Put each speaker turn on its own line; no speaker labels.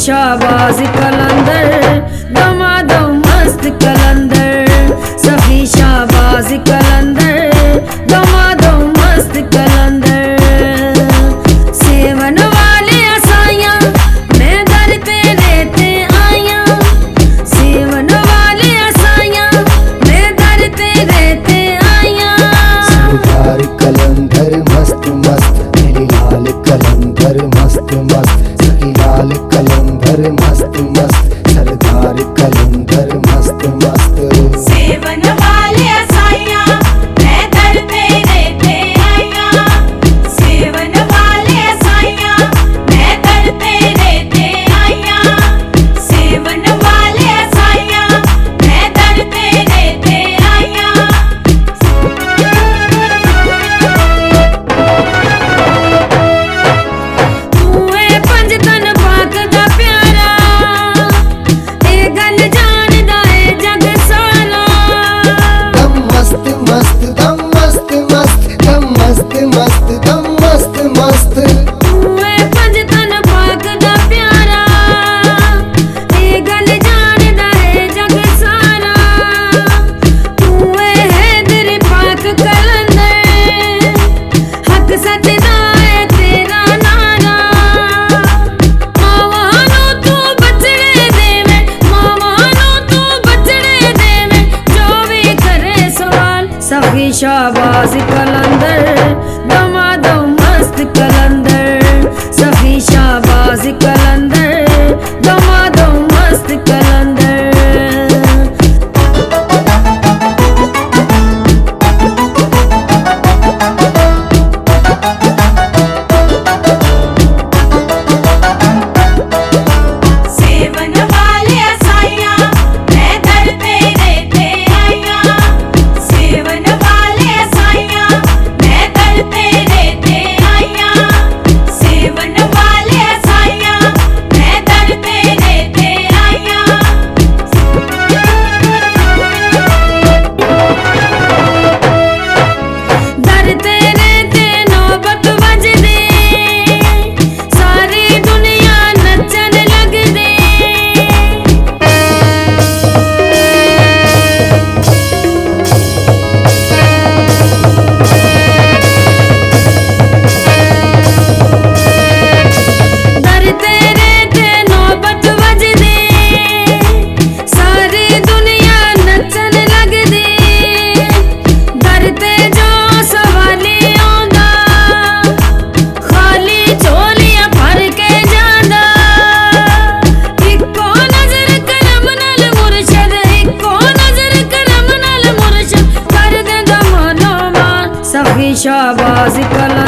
शाहबाज कलंदर दमादो मस्त कलंदर, सफी शाहबाज कलंदर दमादो मस्त कलंदर। सेवन वाले असाइयां मैं दर पे लेते आया, सेवन वाले असाइयां मैं दर पे लेते आया।
सरदार कलंदर मस्त मस्त, मेरी लाल कलंदर मस्त मस्त, सखी लाल कलंदर मस्त मस्त, सरदार कलंदर मस्त मस्त।
सेवन वाले असाइयां मैं दर पे लेते आया, सेवन वाले असाइयां मैं दर पे लेते आया, सेवन वाले असाइयां मैं दर पे लेते आया।
सफी शाहबाज कलंदर दमादो मस्त कलंदर, सफी शाहबाज कलंदर दमादो मस्त कलंदर।
सेवन वाले असाइयां मैं दर पे लेते आया, सेवन वाले असाइयां मैं दर पे लेते आया, सेवन वाले असाइयां मैं दर पे लेते आया।
दर तेरे ते नौबत वजदे, सारी दुनिया नचन लगदे। दर तेरे ते नौबत वजदे, सारी दुनिया नचन लगदी। दर ते जो सवाली आंदा, खाली झोलियां भर के जांदा। इक्को नजर करम नाल मुर्शद, इक्को नजर करम नाल मुर्शद कर देंदा मानो मान। सफी शाहबाज कलंदर